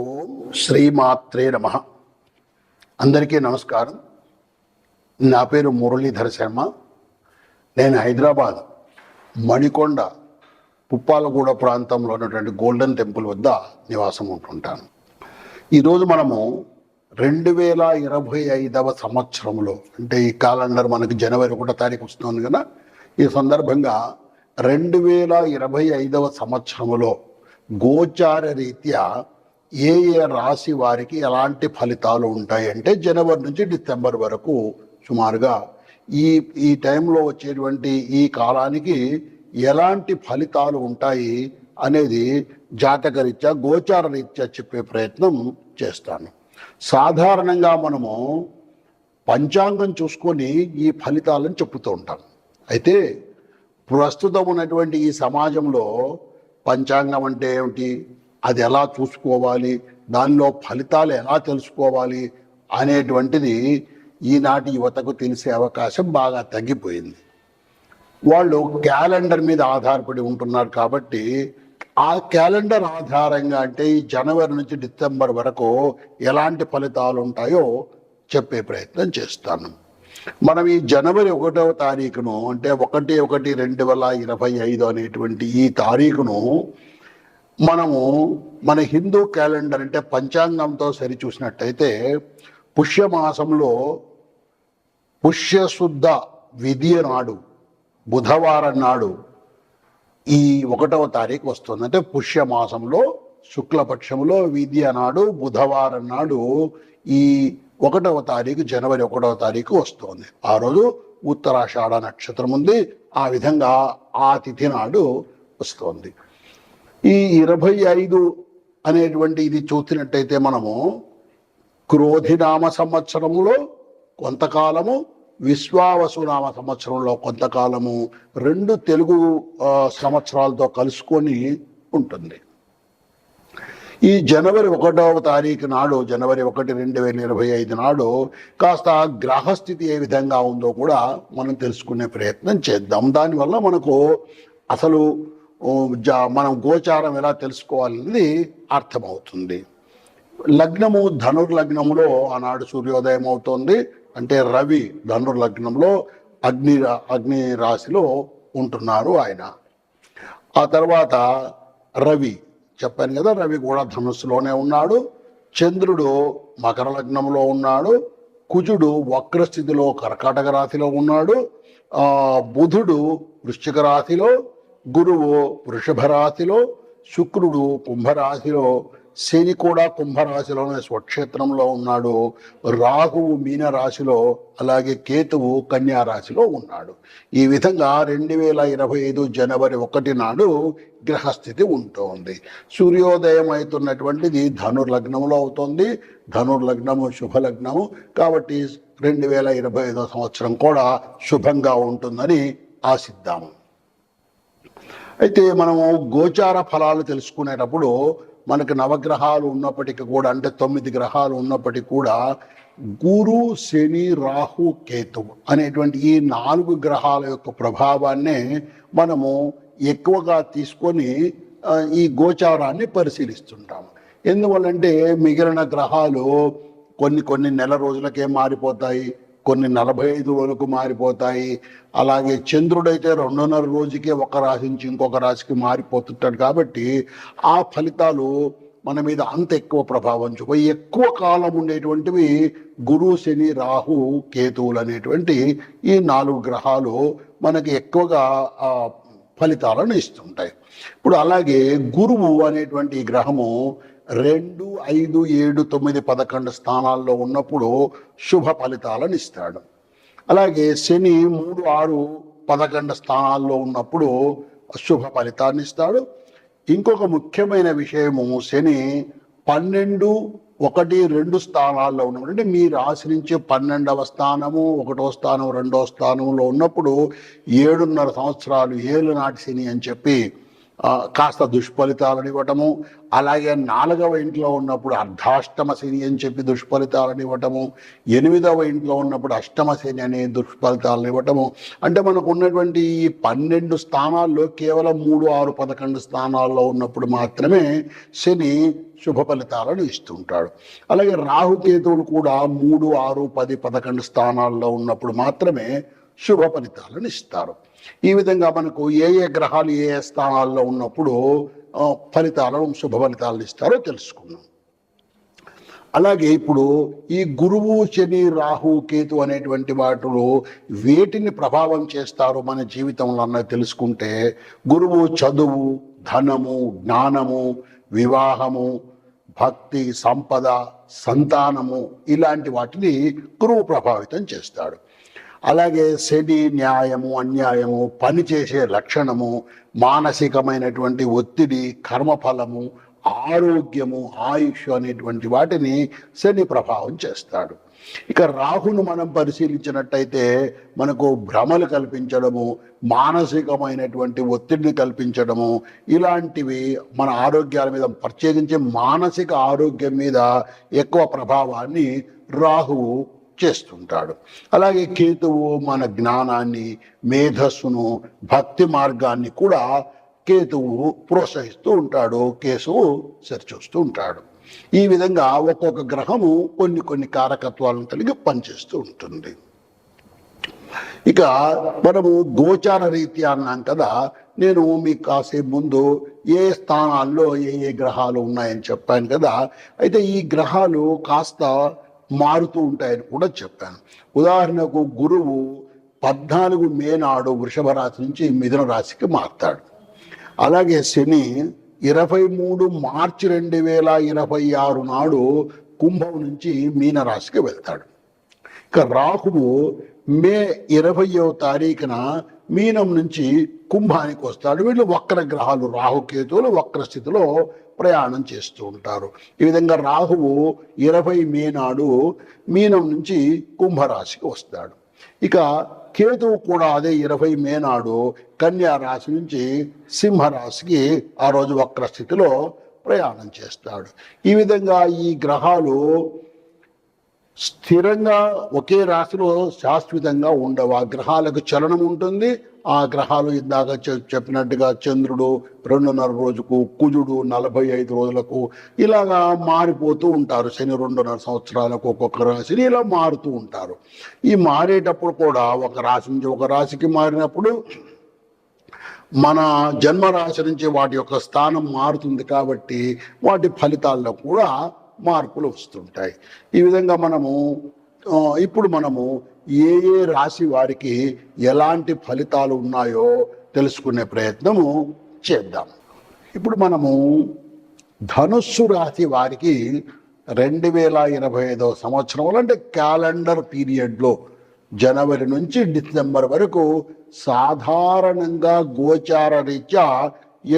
ఓం శ్రీమాత్రే నమ. అందరికీ నమస్కారం. నా పేరు మురళీధర శర్మ. నేను హైదరాబాద్ మణికొండ పుప్పాలగూడ ప్రాంతంలో ఉన్నటువంటి గోల్డెన్ టెంపుల్ వద్ద నివాసం ఉంటుంటాను. ఈరోజు మనము 2025 సంవత్సరంలో, అంటే ఈ క్యాలెండర్ మనకి జనవరి 1వ తారీఖు వస్తుంది కదా, ఈ సందర్భంగా 2025 సంవత్సరంలో గోచార రీత్యా ఏ రాశి వారికి ఎలాంటి ఫలితాలు ఉంటాయంటే జనవరి నుంచి డిసెంబర్ వరకు సుమారుగా ఈ టైంలో వచ్చేటువంటి ఈ కాలానికి ఎలాంటి ఫలితాలు ఉంటాయి అనేది జాతక రీత్యా గోచార రీత్యా చెప్పే ప్రయత్నం చేస్తాను. సాధారణంగా మనము పంచాంగం చూసుకొని ఈ ఫలితాలను చెప్పుతూ ఉంటాం. అయితే ప్రస్తుతం ఉన్నటువంటి ఈ సమాజంలో పంచాంగం అంటే ఏమిటి, అది ఎలా చూసుకోవాలి, దానిలో ఫలితాలు ఎలా తెలుసుకోవాలి అనేటువంటిది ఈనాటి యువతకు తెలిసే అవకాశం బాగా తగ్గిపోయింది. వాళ్ళు క్యాలెండర్ మీద ఆధారపడి ఉంటున్నారు. కాబట్టి ఆ క్యాలెండర్ ఆధారంగా, అంటే ఈ జనవరి నుంచి డిసెంబర్ వరకు ఎలాంటి ఫలితాలు ఉంటాయో చెప్పే ప్రయత్నం చేస్తాను. మనం ఈ జనవరి 1వ తారీఖును, అంటే 1/1/2025 అనేటువంటి ఈ తారీఖును మనము మన హిందూ క్యాలెండర్ అంటే పంచాంగంతో సరిచూసినట్టయితే పుష్యమాసంలో పుష్యశుద్ధ విధియ నాడు, బుధవారం నాడు ఈ 1వ తారీఖు వస్తుంది. అంటే పుష్యమాసంలో శుక్లపక్షంలో విధియ నాడు బుధవారం నాడు ఈ 1వ తారీఖు, జనవరి 1వ తారీఖు వస్తుంది. ఆ రోజు ఉత్తరాషాఢ నక్షత్రం ఉంది. ఆ విధంగా ఆ తిథి నాడు వస్తుంది. ఈ 25 అనేటువంటి ఇది చూసినట్టయితే మనము క్రోధినామ సంవత్సరంలో కొంతకాలము, విశ్వావసునామ సంవత్సరంలో కొంతకాలము, 2 తెలుగు సంవత్సరాలతో కలుసుకొని ఉంటుంది. ఈ జనవరి 1వ తారీఖు నాడు, జనవరి 1, 2025 నాడు కాస్త గ్రహస్థితి ఏ విధంగా ఉందో కూడా మనం తెలుసుకునే ప్రయత్నం చేద్దాం. దానివల్ల మనకు అసలు మనం గోచారం ఎలా తెలుసుకోవాలనేది అర్థమవుతుంది. లగ్నము ధనుర్లగ్నంలో ఆనాడు సూర్యోదయం అవుతోంది. అంటే రవి ధనుర్లగ్నంలో అగ్ని రాశిలో ఉంటున్నారు ఆయన. ఆ తర్వాత రవి చెప్పాను కదా, రవి కూడా ధనుస్సులోనే ఉన్నాడు. చంద్రుడు మకర లగ్నంలో ఉన్నాడు. కుజుడు వక్రస్థితిలో కర్కాటక రాశిలో ఉన్నాడు. బుధుడు వృశ్చిక రాశిలో, గురువు వృషభ రాశిలో, శుక్రుడు కుంభరాశిలో, శని కూడా కుంభరాశిలోనే స్వక్షేత్రంలో ఉన్నాడు. రాహువు మీన రాశిలో, అలాగే కేతువు కన్యా రాశిలో ఉన్నాడు. ఈ విధంగా 2025 జనవరి 1 నాడు గ్రహస్థితి ఉంటుంది. సూర్యోదయం అవుతున్నటువంటిది ధనుర్లగ్నంలో అవుతుంది. ధనుర్లగ్నము శుభలగ్నము కాబట్టి 2025 సంవత్సరం కూడా శుభంగా ఉంటుందని ఆశిద్దాము. అయితే మనము గోచార ఫలాలు తెలుసుకునేటప్పుడు మనకు నవగ్రహాలు ఉన్నప్పటికీ కూడా, అంటే 9 గ్రహాలు ఉన్నప్పటికీ కూడా, గురు శని రాహు కేతు అనేటువంటి ఈ 4 గ్రహాల యొక్క ప్రభావాన్నే మనము ఎక్కువగా తీసుకొని ఈ గోచారాన్ని పరిశీలిస్తుంటాము. ఎందువల్లంటే మిగిలిన గ్రహాలు కొన్ని నెల రోజులకే మారిపోతాయి, కొన్ని 45 రోజులకు మారిపోతాయి. అలాగే చంద్రుడైతే 2.5 రోజుకే ఒక రాశి నుంచి ఇంకొక రాశికి మారిపోతుంటాడు. కాబట్టి ఆ ఫలితాలు మన మీద అంత ఎక్కువ ప్రభావం చూపాయి. ఎక్కువ కాలం ఉండేటువంటివి గురు శని రాహు కేతువులు అనేటువంటి ఈ 4 గ్రహాలు మనకి ఎక్కువగా ఫలితాలను ఇస్తుంటాయి. ఇప్పుడు అలాగే గురువు అనేటువంటి ఈ గ్రహము 2, 5, 7, 9, 11 స్థానాల్లో ఉన్నప్పుడు శుభ ఫలితాలను ఇస్తాడు. అలాగే శని 3, 6, 11 స్థానాల్లో ఉన్నప్పుడు శుభ ఫలితాన్ని ఇస్తాడు. ఇంకొక ముఖ్యమైన విషయము, శని 12, 1, 2 స్థానాల్లో ఉన్నప్పుడు, అంటే మీ రాశి నుంచి 12వ స్థానము, 1వ స్థానం, 2వ స్థానంలో ఉన్నప్పుడు 7.5 సంవత్సరాలు ఏళ్ళ నాటి శని అని చెప్పి కాస్త దుష్ఫలితాలను ఇవ్వటము, అలాగే 4వ ఇంట్లో ఉన్నప్పుడు అర్ధాష్టమ శని అని చెప్పి దుష్ఫలితాలను ఇవ్వటము, 8వ ఇంట్లో ఉన్నప్పుడు అష్టమ శని అనే దుష్ఫలితాలను ఇవ్వటము. అంటే మనకు ఉన్నటువంటి ఈ 12 స్థానాల్లో కేవలం 3, 6, 11 స్థానాల్లో ఉన్నప్పుడు మాత్రమే శని శుభ ఫలితాలను ఇస్తుంటాడు. అలాగే రాహుకేతువులు కూడా 3, 6, 10, 11 స్థానాల్లో ఉన్నప్పుడు మాత్రమే శుభ ఫలితాలను ఇస్తారు. ఈ విధంగా మనకు ఏ గ్రహాలు ఏ స్థానాల్లో ఉన్నప్పుడు ఫలితాలను శుభ ఫలితాలను ఇస్తారో తెలుసుకున్నాం. అలాగే ఇప్పుడు ఈ గురువు, శని, రాహు, కేతు అనేటువంటి వాటిలో వేటిని ప్రభావం చేస్తారు మన జీవితంలో అన్నది తెలుసుకుంటే, గురువు చదువు, ధనము, జ్ఞానము, వివాహము, భక్తి, సంపద, సంతానము ఇలాంటి వాటిని గురువు ప్రభావితం చేస్తాడు. అలాగే శని న్యాయము, అన్యాయము, పనిచేసే లక్షణము, మానసికమైనటువంటి ఒత్తిడి, కర్మఫలము, ఆరోగ్యము, ఆయుష్ అనేటువంటి వాటిని శని ప్రభావం చేస్తాడు. ఇక రాహును మనం పరిశీలించినట్టయితే మనకు భ్రమలు కల్పించడము, మానసికమైనటువంటి ఒత్తిడిని కల్పించడము, ఇలాంటివి మన ఆరోగ్యాల మీద, ప్రత్యేకించి మానసిక ఆరోగ్యం మీద ఎక్కువ ప్రభావాన్ని రాహువు చేస్తుంటాడు. అలాగే కేతువు మన జ్ఞానాన్ని, మేధస్సును, భక్తి మార్గాన్ని కూడా కేతువు ప్రోత్సహిస్తూ ఉంటాడు, కేతువు సరిచూస్తూ ఉంటాడు. ఈ విధంగా ఒక్కొక్క గ్రహము కొన్ని కారకత్వాలను కలిగి పనిచేస్తూ ఉంటుంది. ఇక మనము గోచార రీత్యా అన్నాం కదా, నేను మీకు కాసేపు ముందు ఏ స్థానాల్లో ఏ గ్రహాలు ఉన్నాయని చెప్పాను కదా. అయితే ఈ గ్రహాలు కాస్త మారుతూ ఉంటాయని కూడా చెప్పాను. ఉదాహరణకు గురువు 14 మే నాడు వృషభ రాశి నుంచి మిథున రాశికి మారుతాడు. అలాగే శని 23 మార్చి 2026 నాడు కుంభం నుంచి మీన రాశికి వెళ్తాడు. ఇక రాహువు మే 20వ తారీఖున మీనం నుంచి కుంభానికి వస్తాడు. వీళ్ళు వక్ర గ్రహాలు, రాహుకేతువులు వక్ర స్థితిలో ప్రయాణం చేస్తూ ఉంటారు. ఈ విధంగా రాహువు 20 మే నాడు మీనం నుంచి కుంభరాశికి వస్తాడు. ఇక కేతువు కూడా అదే 20 మే నాడు కన్యా రాశి నుంచి సింహరాశికి ఆ రోజు వక్ర స్థితిలో ప్రయాణం చేస్తాడు. ఈ విధంగా ఈ గ్రహాలు స్థిరంగా ఒకే రాశిలో శాశ్వతంగా ఉండవు. ఆ గ్రహాలకు చలనం ఉంటుంది. ఆ గ్రహాలు ఇందాక చెప్పినట్టుగా చంద్రుడు 2.5 రోజుకు, కుజుడు 45 రోజులకు ఇలాగా మారిపోతూ ఉంటారు. శని 2.5 సంవత్సరాలకు ఒక్కొక్క రాశిని ఇలా మారుతూ ఉంటారు. ఈ మారేటప్పుడు కూడా ఒక రాశి నుంచి ఒక రాశికి మారినప్పుడు మన జన్మరాశి నుంచి వాటి యొక్క స్థానం మారుతుంది కాబట్టి వాటి ఫలితాల్లో కూడా మార్పులు వస్తుంటాయి. ఈ విధంగా ఇప్పుడు మనము ఏ రాశి వారికి ఎలాంటి ఫలితాలు ఉన్నాయో తెలుసుకునే ప్రయత్నము చేద్దాం. ఇప్పుడు మనము ధనుస్సు రాశి వారికి 2025 సంవత్సరంలో, అంటే క్యాలెండర్ పీరియడ్లో జనవరి నుంచి డిసెంబర్ వరకు సాధారణంగా గోచార రీత్యా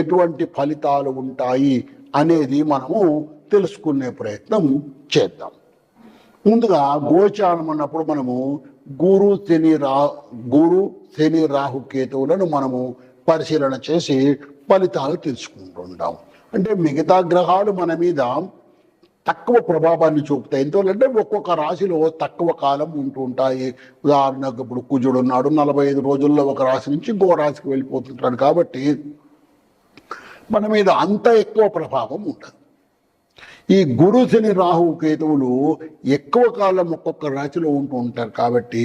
ఎటువంటి ఫలితాలు ఉంటాయి అనేది మనము తెలుసుకునే ప్రయత్నం చేద్దాం. ముందుగా గోచారం అన్నప్పుడు మనము గురు శని రాహు కేతువులను మనము పరిశీలన చేసి ఫలితాలు తెలుసుకుంటుంటాం. అంటే మిగతా గ్రహాలు మన మీద తక్కువ ప్రభావాన్ని చూపుతాయి. ఎందుకంటే ఒక్కొక్క రాశిలో తక్కువ కాలం ఉంటూ ఉంటాయి. ఉదాహరణకు ఇప్పుడు కుజుడు ఉన్నాడు, 45 రోజుల్లో ఒక రాశి నుంచి ఇంకో రాశికి వెళ్ళిపోతుంటాడు. కాబట్టి మన మీద అంత ఎక్కువ ప్రభావం ఉండదు. ఈ గురు శని రాహు కేతువులు ఎక్కువ కాలం ఒక్కొక్క రాశిలో ఉంటూ ఉంటారు కాబట్టి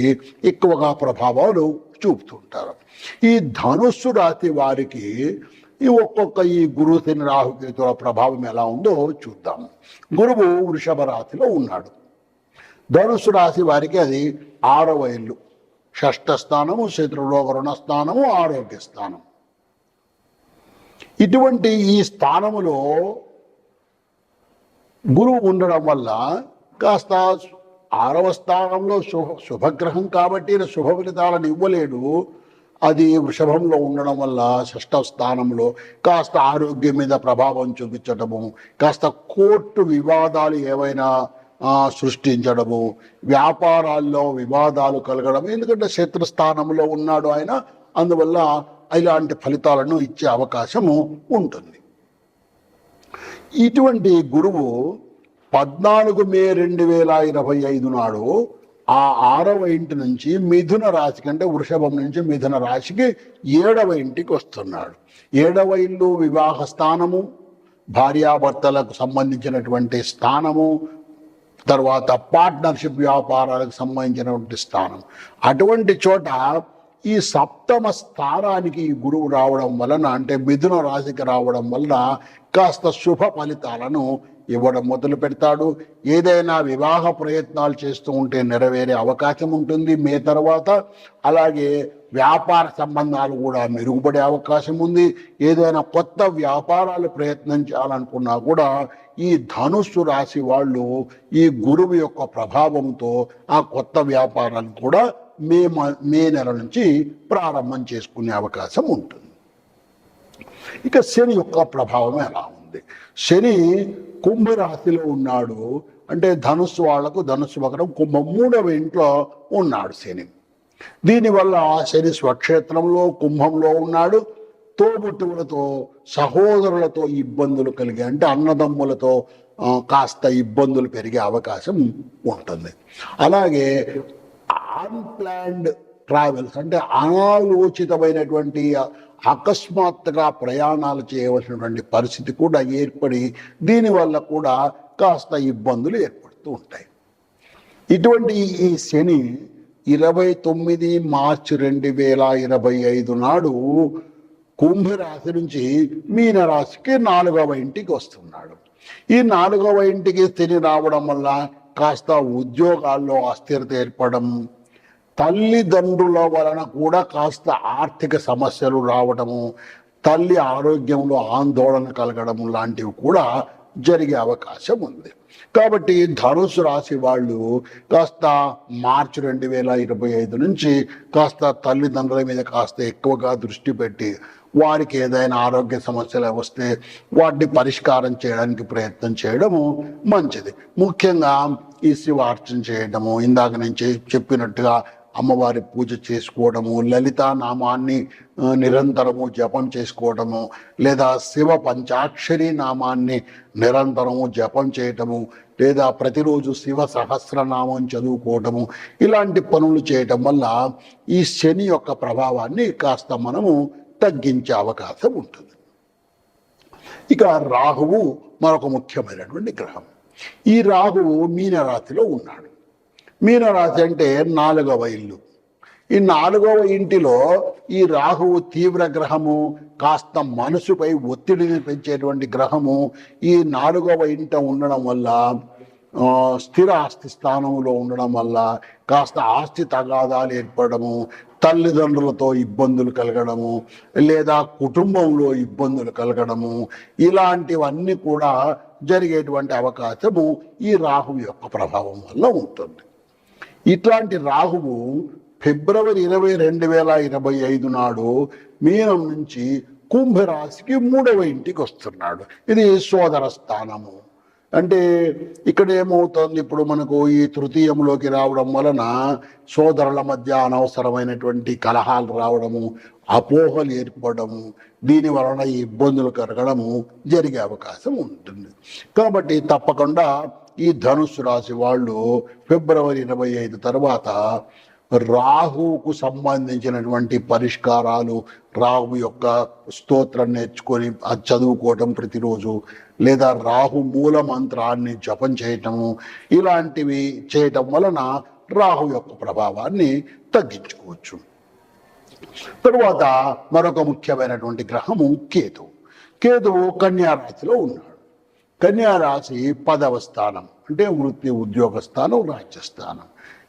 ఎక్కువగా ప్రభావాలు చూపుతుంటారు. ఈ ధనుస్సు రాశి వారికి ఈ గురు శని రాహు కేతువుల ప్రభావం ఎలా ఉందో చూద్దాం. గురువు వృషభ రాశిలో ఉన్నాడు. ధనుస్సు రాశి వారికి అది 6వ ఇల్లు, షష్ఠ స్థానము, శత్రులోక రుణ స్థానము, ఆరోగ్య స్థానం. ఇటువంటి ఈ స్థానములో గురువు ఉండడం వల్ల కాస్త 6వ స్థానంలో శుభగ్రహం కాబట్టి శుభ ఫలితాలను ఇవ్వలేడు. అది వృషభంలో ఉండడం వల్ల షష్ఠ స్థానంలో కాస్త ఆరోగ్యం మీద ప్రభావం చూపించడము, కాస్త కోర్టు వివాదాలు ఏవైనా సృష్టించడము, వ్యాపారాల్లో వివాదాలు కలగడం. ఎందుకంటే శత్రుస్థానంలో ఉన్నాడు ఆయన, అందువల్ల ఇలాంటి ఫలితాలను ఇచ్చే అవకాశము ఉంటుంది. ఇటువంటి గురువు 14 మే 2025 నాడు ఆ 6వ ఇంటి నుంచి మిథున రాశికి, అంటే వృషభం నుంచి మిథున రాశికి 7వ ఇంటికి వస్తున్నాడు. 7వ ఇల్లు వివాహ స్థానము, భార్యాభర్తలకు సంబంధించినటువంటి స్థానము, తర్వాత పార్ట్నర్షిప్ వ్యాపారాలకు సంబంధించినటువంటి స్థానం. అటువంటి చోట ఈ సప్తమ స్థానానికి ఈ గురువు రావడం వలన, అంటే మిథున రాశికి రావడం వలన కాస్త శుభ ఫలితాలను ఇవ్వడం మొదలు పెడతాడు. ఏదైనా వివాహ ప్రయత్నాలు చేస్తూ ఉంటే నెరవేరే అవకాశం ఉంటుంది మే తర్వాత. అలాగే వ్యాపార సంబంధాలు కూడా మెరుగుపడే అవకాశం ఉంది. ఏదైనా కొత్త వ్యాపారాలు ప్రయత్నం చేయాలనుకున్నా కూడా ఈ ధనుస్సు రాశి వాళ్ళు ఈ గురువు యొక్క ప్రభావంతో ఆ కొత్త వ్యాపారాలు కూడా మే నెల నుంచి ప్రారంభం చేసుకునే అవకాశం ఉంటుంది. ఇక శని యొక్క ప్రభావం ఎలా ఉంది? శని కుంభరాశిలో ఉన్నాడు. అంటే ధనుస్సు వాళ్లకు, ధనుస్సు మకరం, కుంభం 3వ ఇంట్లో ఉన్నాడు శని. దీనివల్ల శని స్వక్షేత్రంలో కుంభంలో ఉన్నాడు. తోబుట్టువులతో, సహోదరులతో ఇబ్బందులు కలిగే, అంటే అన్నదమ్ములతో కాస్త ఇబ్బందులు పెరిగే అవకాశం ఉంటుంది. అలాగే అన్ప్లాన్డ్ ట్రావెల్స్, అంటే అనాలోచితమైనటువంటి అకస్మాత్తుగా ప్రయాణాలు చేయవలసినటువంటి పరిస్థితి కూడా ఏర్పడి దీనివల్ల కూడా కాస్త ఇబ్బందులు ఏర్పడుతూ ఉంటాయి. ఇటువంటి ఈ శని 29 మార్చి 2025 నాడు కుంభరాశి నుంచి మీనరాశికి 4వ ఇంటికి వస్తున్నాడు. ఈ 4వ ఇంటికి శని రావడం వల్ల కాస్త ఉద్యోగాల్లో అస్థిరత ఏర్పడడం, తల్లిదండ్రుల వలన కూడా కాస్త ఆర్థిక సమస్యలు రావడము, తల్లి ఆరోగ్యంలో ఆందోళన కలగడం లాంటివి కూడా జరిగే అవకాశం ఉంది. కాబట్టి ధనుసు రాశి వాళ్ళు కాస్త మార్చి 2025 నుంచి కాస్త తల్లిదండ్రుల మీద కాస్త ఎక్కువగా దృష్టి పెట్టి వారికి ఏదైనా ఆరోగ్య సమస్యలు వస్తే వాటిని పరిష్కారం చేయడానికి ప్రయత్నం చేయడము మంచిది. ముఖ్యంగా ఈ శివార్చన చేయడము, ఇందాక నేను చెప్పినట్టుగా అమ్మవారి పూజ చేసుకోవడము, లలితా నామాన్ని నిరంతరము జపం చేసుకోవడము, లేదా శివ పంచాక్షరి నామాన్ని నిరంతరము జపం చేయటము, లేదా ప్రతిరోజు శివ సహస్రనామం చదువుకోవటము, ఇలాంటి పనులు చేయటం వల్ల ఈ శని యొక్క ప్రభావాన్ని కాస్త మనము తగ్గించే అవకాశం ఉంటుంది. ఇక రాహువు మరొక ముఖ్యమైనటువంటి గ్రహం. ఈ రాహువు మీనరాశిలో ఉన్నాడు. మీనరాశి అంటే 4వ ఇల్లు. ఈ 4వ ఇంటిలో ఈ రాహువు తీవ్ర గ్రహము, కాస్త మనసుపై ఒత్తిడిని పెంచేటువంటి గ్రహము. ఈ 4వ ఇంట ఉండడం వల్ల, స్థిర ఆస్తి స్థానంలో ఉండడం వల్ల కాస్త ఆస్తి తగాదాలు ఏర్పడము, తల్లిదండ్రులతో ఇబ్బందులు కలగడము, లేదా కుటుంబంలో ఇబ్బందులు కలగడము, ఇలాంటివన్నీ కూడా జరిగేటువంటి అవకాశము ఈ రాహువు యొక్క ప్రభావం వల్ల ఉంటుంది. ఇట్లాంటి రాహువు ఫిబ్రవరి 20, 2025 నాడు మీనం నుంచి కుంభరాశికి 3వ ఇంటికి వస్తున్నాడు. ఇది సోదర స్థానము. అంటే ఇక్కడ ఏమవుతుంది, ఇప్పుడు మనకు ఈ తృతీయంలోకి రావడం వలన సోదరుల మధ్య అనవసరమైనటువంటి కలహాలు రావడము, అపోహలు ఏర్పడము, దీని వలన ఇబ్బందులు కలగడము జరిగే అవకాశం ఉంటుంది. కాబట్టి తప్పకుండా ఈ ధనుస్సు రాశి వాళ్ళు ఫిబ్రవరి 25 తర్వాత రాహువుకు సంబంధించినటువంటి పరిష్కారాలు, రాహు యొక్క స్తోత్రం నేర్చుకొని అది చదువుకోవటం ప్రతిరోజు, లేదా రాహు మూల మంత్రాన్ని జపం చేయటము, ఇలాంటివి చేయటం వలన రాహు యొక్క ప్రభావాన్ని తగ్గించుకోవచ్చు. తరువాత మరొక ముఖ్యమైనటువంటి గ్రహము కేతువు. కేతువు కన్యా రాశిలో ఉన్నాడు. కన్యా రాశి 10వ స్థానం, అంటే వృత్తి ఉద్యోగ స్థానం, రాజ్యస్థానం.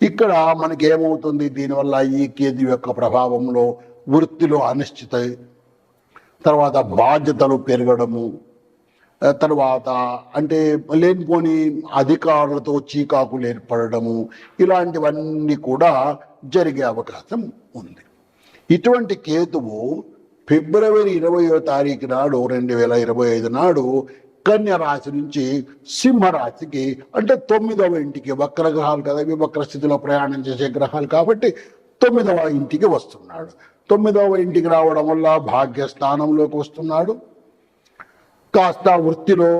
ఇక్కడ మనకి ఏమవుతుంది, దీనివల్ల ఈ కేతు యొక్క ప్రభావంలో వృత్తిలో అనిశ్చిత, తర్వాత బాధ్యతలు పెరగడము, తర్వాత అంటే లేనిపోని అధికారులతో చీకాకులు ఏర్పడము, ఇలాంటివన్నీ కూడా జరిగే అవకాశం ఉంది. ఇటువంటి కేతువు ఫిబ్రవరి 20వ తారీఖు నాడు 2025 నాడు కన్య రాశి నుంచి సింహరాశికి, అంటే 9వ ఇంటికి, వక్ర గ్రహాలు కదా ఇవి, వక్ర స్థితిలో ప్రయాణం చేసే గ్రహాలు కాబట్టి 9వ ఇంటికి వస్తున్నాడు. 9వ ఇంటికి రావడం వల్ల భాగ్యస్థానంలోకి వస్తున్నాడు. కాస్త వృత్తిలో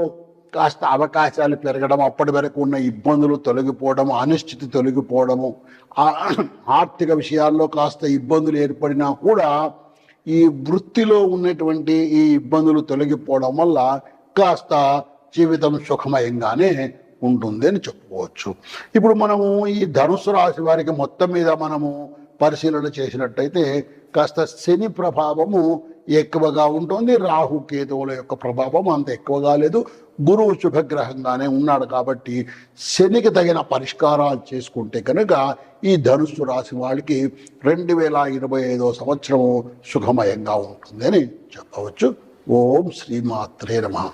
కాస్త అవకాశాలు పెరగడం, అప్పటి వరకు ఉన్న ఇబ్బందులు తొలగిపోవడం, అనిశ్చితి తొలగిపోవడము, ఆర్థిక విషయాల్లో కాస్త ఇబ్బందులు ఏర్పడినా కూడా ఈ వృత్తిలో ఉన్నటువంటి ఈ ఇబ్బందులు తొలగిపోవడం వల్ల కాస్త జీవితం సుఖమయంగానే ఉంటుంది అని చెప్పుకోవచ్చు. ఇప్పుడు మనము ఈ ధనుసు రాశి వారికి మొత్తం మీద మనము పరిశీలన చేసినట్టయితే కాస్త శని ప్రభావము ఎక్కువగా ఉంటుంది, రాహు కేతువుల యొక్క ప్రభావం అంత ఎక్కువగా లేదు. గురువు శుభగ్రహంగానే ఉన్నాడు కాబట్టి శనికి తగిన పరిష్కారాలు చేసుకుంటే కనుక ఈ ధనుస్సు రాశి వాళ్ళకి 2025 సంవత్సరము సుఖమయంగా ఉంటుంది అని చెప్పవచ్చు. ఓం శ్రీమాత్రే నమః.